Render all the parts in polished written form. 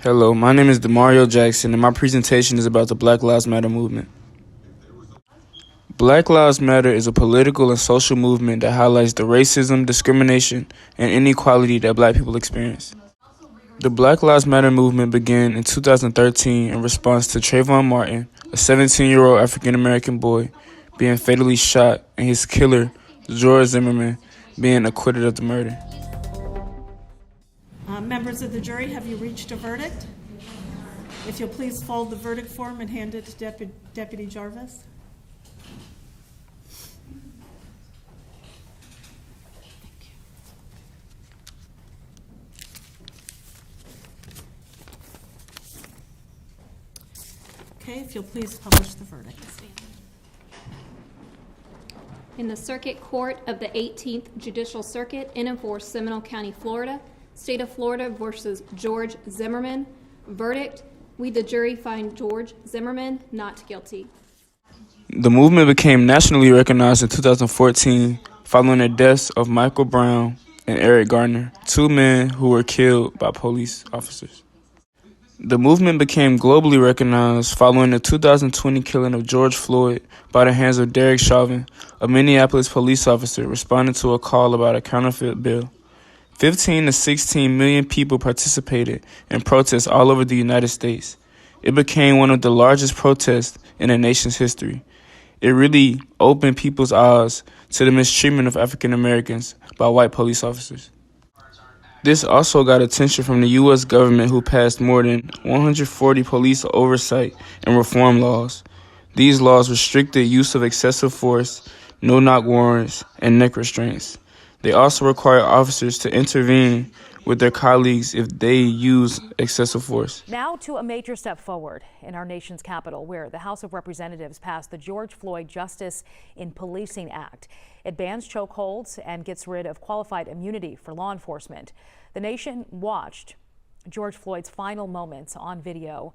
Hello, my name is DeMario Jackson, and my presentation is about the Black Lives Matter movement. Black Lives Matter is a political and social movement that highlights the racism, discrimination, and inequality that Black people experience. The Black Lives Matter movement began in 2013 in response to Trayvon Martin, a 17-year-old African-American boy, being fatally shot and his killer, George Zimmerman, being acquitted of the murder. Members of the jury, have you reached a verdict? If you'll please fold the verdict form and hand it to Deputy Jarvis. Thank you. Okay, if you'll please publish the verdict. In the Circuit Court of the 18th Judicial Circuit in and for Seminole County, Florida, State of Florida versus George Zimmerman. Verdict: we, the jury, find George Zimmerman not guilty. The movement became nationally recognized in 2014 following the deaths of Michael Brown and Eric Garner, two men who were killed by police officers. The movement became globally recognized following the 2020 killing of George Floyd by the hands of Derek Chauvin, a Minneapolis police officer responding to a call about a counterfeit bill. 15 to 16 million people participated in protests all over the United States. It became one of the largest protests in the nation's history. It really opened people's eyes to the mistreatment of African Americans by white police officers. This also got attention from the U.S. government, who passed more than 140 police oversight and reform laws. These laws restricted use of excessive force, no-knock warrants, and neck restraints. They also require officers to intervene with their colleagues if they use excessive force. Now to a major step forward in our nation's capital, where the House of Representatives passed the George Floyd Justice in Policing Act. It bans chokeholds and gets rid of qualified immunity for law enforcement. The nation watched George Floyd's final moments on video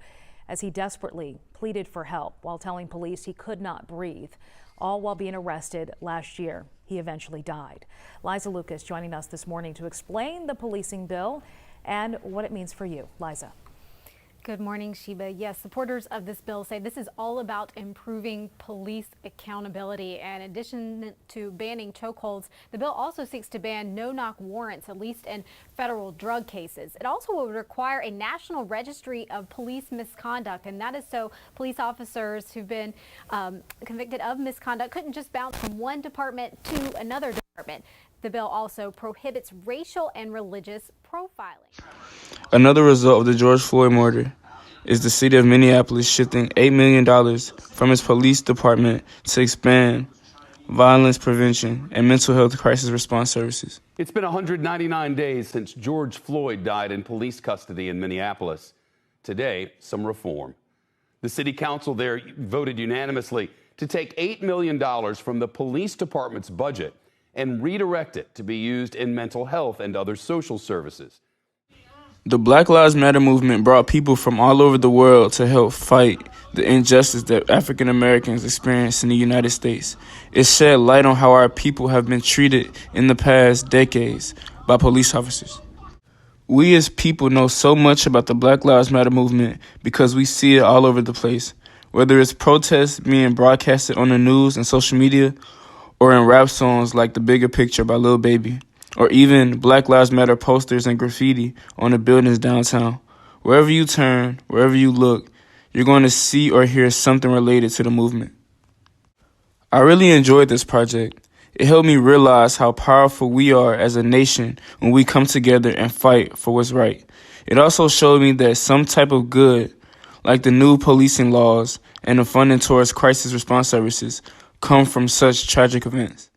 as he desperately pleaded for help while telling police he could not breathe, all while being arrested last year. He eventually died. Liza Lucas joining us this morning to explain the policing bill and what it means for you. Liza. Good morning, Sheba. Yes, supporters of this bill say this is all about improving police accountability. And in addition to banning chokeholds, the bill also seeks to ban no-knock warrants, at least in federal drug cases. It also would require a national registry of police misconduct, and that is so police officers who've been convicted of misconduct couldn't just bounce from one department to another department. The bill also prohibits racial and religious profiling. Another result of the George Floyd murder is the city of Minneapolis shifting $8 million from its police department to expand violence prevention and mental health crisis response services. It's been 199 days since George Floyd died in police custody in Minneapolis. Today, some reform. The city council there voted unanimously to take $8 million from the police department's budget and redirect it to be used in mental health and other social services. The Black Lives Matter movement brought people from all over the world to help fight the injustice that African Americans experience in the United States. It shed light on how our people have been treated in the past decades by police officers. We as people know so much about the Black Lives Matter movement because we see it all over the place, whether it's protests being broadcasted on the news and social media, or in rap songs like The Bigger Picture by Lil Baby, or even Black Lives Matter posters and graffiti on the buildings downtown. Wherever you turn, wherever you look, you're going to see or hear something related to the movement. I really enjoyed this project. It helped me realize how powerful we are as a nation when we come together and fight for what's right. It also showed me that some type of good, like the new policing laws and the funding towards crisis response services, come from such tragic events.